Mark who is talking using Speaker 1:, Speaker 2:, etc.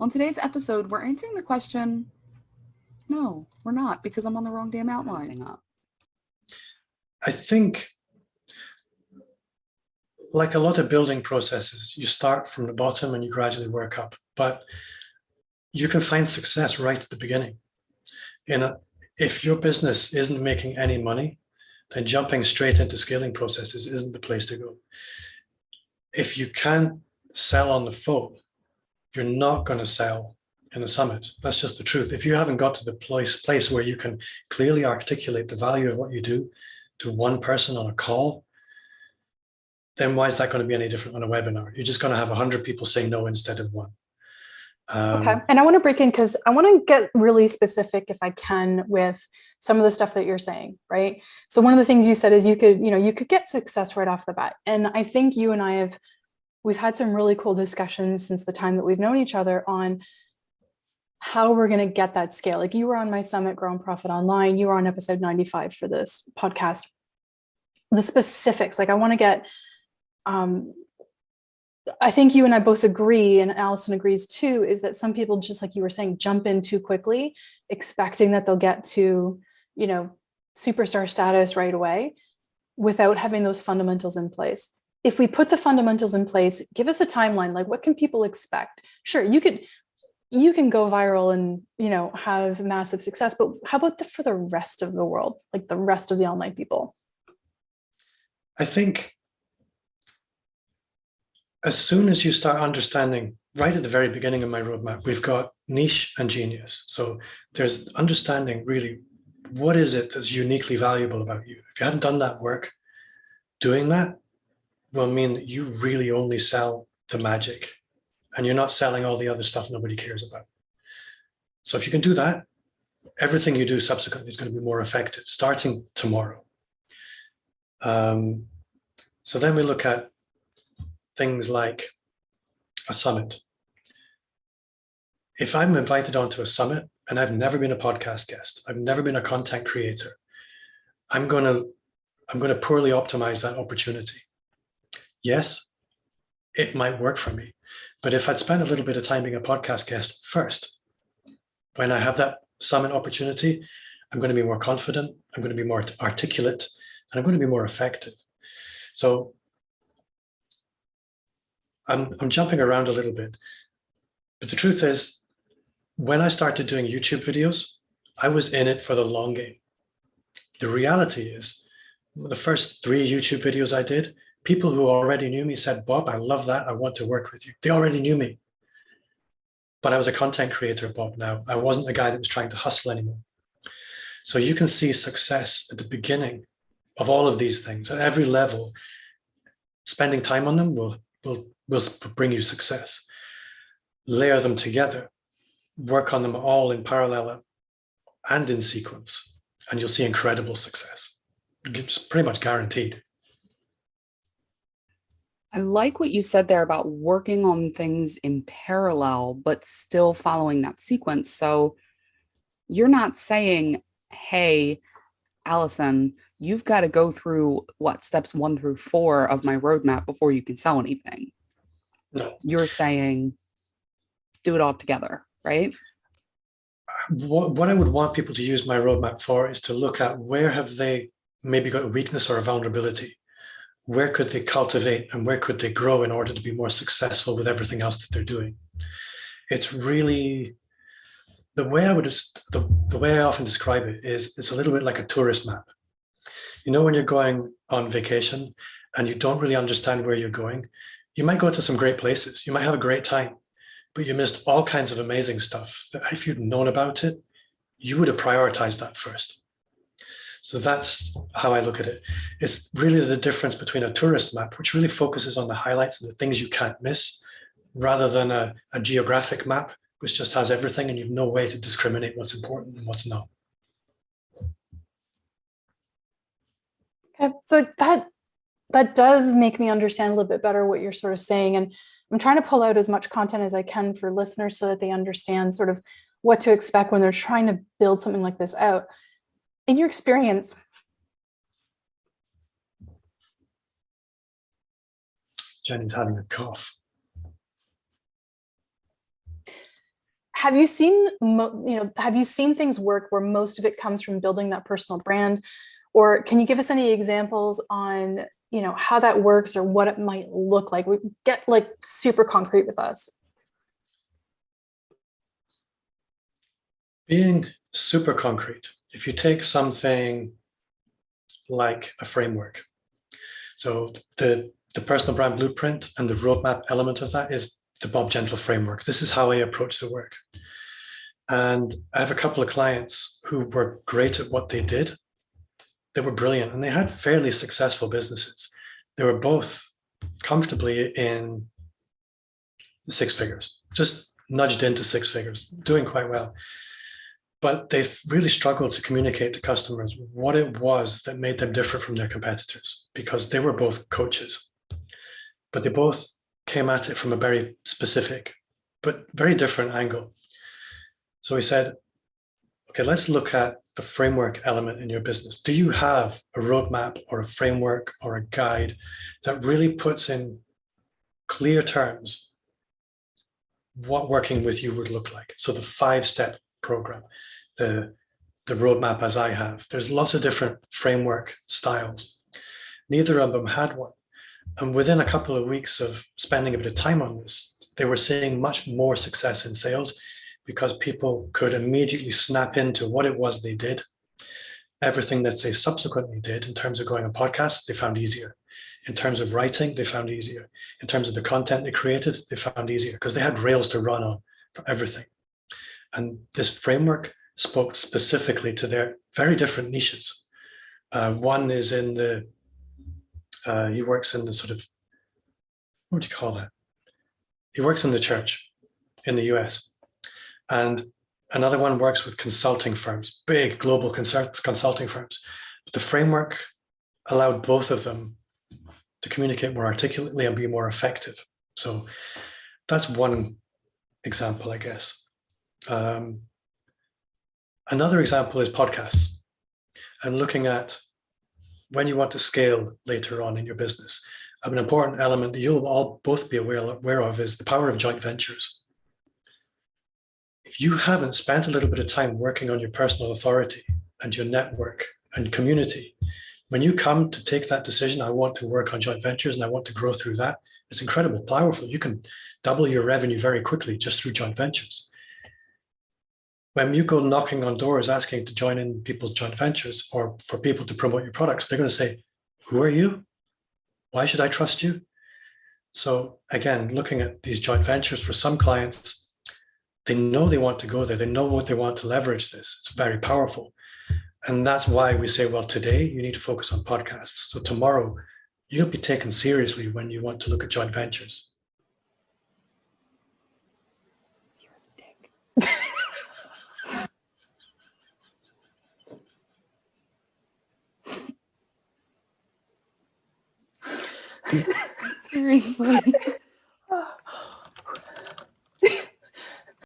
Speaker 1: On today's episode, we're answering the question, no, we're not, because I'm on the wrong damn outline.
Speaker 2: I think, like a lot of building processes, you start from the bottom and you gradually work up, but you can find success right at the beginning. If your business isn't making any money, then jumping straight into scaling processes isn't the place to go. If you can't sell on the phone, you're not going to sell in a summit. That's just the truth. If you haven't got to the place where you can clearly articulate the value of what you do to one person on a call, then why is that going to be any different on a webinar? You're just going to have 100 people saying no instead of one.
Speaker 3: Okay, and I want to break in because I want to get really specific, if I can, with some of the stuff that you're saying, right? So one of the things you said is you could get success right off the bat, and I think you and I we've had some really cool discussions since the time that we've known each other on how we're going to get that scale. Like, you were on my summit, Grow and Profit Online. You were on episode 95 for this podcast. The specifics, like I want to get. I think you and I both agree, and Allison agrees too, is that some people, just like you were saying, jump in too quickly, expecting that they'll get to, superstar status right away without having those fundamentals in place. If we put the fundamentals in place, give us a timeline, like what can people expect? Sure, you can go viral and, have massive success, but how about for the rest of the world, like the rest of the online people?
Speaker 2: I think as soon as you start understanding, right at the very beginning of my roadmap, we've got niche and genius. So there's understanding really what is it that's uniquely valuable about you. If you haven't done that work, doing that will mean that you really only sell the magic and you're not selling all the other stuff nobody cares about. So if you can do that, everything you do subsequently is going to be more effective starting tomorrow. So then we look at things like a summit. If I'm invited onto a summit and I've never been a podcast guest, I've never been a content creator, I'm going to poorly optimize that opportunity. Yes, it might work for me, but if I'd spent a little bit of time being a podcast guest first, when I have that summit opportunity, I'm going to be more confident, I'm going to be more articulate, and I'm going to be more effective. So I'm jumping around a little bit, but the truth is, when I started doing YouTube videos, I was in it for the long game. The reality is, the first 3 YouTube videos I did, people who already knew me said, Bob, I love that. I want to work with you. They already knew me. But I was a content creator, Bob, now. I wasn't a guy that was trying to hustle anymore. So you can see success at the beginning of all of these things. At every level, spending time on them will bring you success. Layer them together, work on them all in parallel and in sequence, and you'll see incredible success. It's pretty much guaranteed.
Speaker 1: I like what you said there about working on things in parallel, but still following that sequence. So you're not saying, hey, Allison, you've got to go through steps 1 through 4 of my roadmap before you can sell anything.
Speaker 2: No.
Speaker 1: You're saying do it all together, right?
Speaker 2: What I would want people to use my roadmap for is to look at where have they maybe got a weakness or a vulnerability. Where could they cultivate and where could they grow in order to be more successful with everything else that they're doing? It's really the way I often describe it is it's a little bit like a tourist map. When you're going on vacation and you don't really understand where you're going, you might go to some great places. You might have a great time, but you missed all kinds of amazing stuff that if you'd known about it, you would have prioritized that first. So that's how I look at it. It's really the difference between a tourist map, which really focuses on the highlights and the things you can't miss, rather than a geographic map, which just has everything and you've no way to discriminate what's important and what's not.
Speaker 3: Okay, so that does make me understand a little bit better what you're sort of saying. And I'm trying to pull out as much content as I can for listeners so that they understand sort of what to expect when they're trying to build something like this out. In your experience,
Speaker 2: Jenny's having a cough.
Speaker 3: have you seen, have you seen things work where most of it comes from building that personal brand? Or can you give us any examples on, how that works or what it might look like? We get like super concrete with us.
Speaker 2: Being super concrete, if you take something like a framework, so the personal brand blueprint and the roadmap element of that is the Bob Gentle framework. This is how I approach the work. And I have a couple of clients who were great at what they did. They were brilliant and they had fairly successful businesses. They were both comfortably in the six figures, just nudged into six figures, doing quite well. But they've really struggled to communicate to customers what it was that made them different from their competitors, because they were both coaches, but they both came at it from a very specific, but very different angle. So we said, okay, let's look at the framework element in your business. Do you have a roadmap or a framework or a guide that really puts in clear terms what working with you would look like? So the 5-step program, the roadmap as I have. There's lots of different framework styles. Neither of them had one. And within a couple of weeks of spending a bit of time on this, they were seeing much more success in sales because people could immediately snap into what it was they did. Everything that they subsequently did in terms of going on podcasts, they found easier. In terms of writing, they found easier. In terms of the content they created, they found easier because they had rails to run on for everything. And this framework spoke specifically to their very different niches. One is in he works in the sort of, what would you call that? He works in the church in the US. And another one works with consulting firms, big global consulting firms. But the framework allowed both of them to communicate more articulately and be more effective. So that's one example, I guess. Another example is podcasts and looking at when you want to scale later on in your business. An important element that you'll all both be aware of is the power of joint ventures. If you haven't spent a little bit of time working on your personal authority and your network and community, when you come to take that decision, I want to work on joint ventures and I want to grow through that, it's incredibly powerful. You can double your revenue very quickly just through joint ventures. When you go knocking on doors asking to join in people's joint ventures or for people to promote your products, they're going to say, who are you? Why should I trust you? So again, looking at these joint ventures for some clients, they know they want to go there. They know what they want to leverage this. It's very powerful. And that's why we say, well, today you need to focus on podcasts. So tomorrow you'll be taken seriously when you want to look at joint ventures.
Speaker 1: You're a dick. Seriously.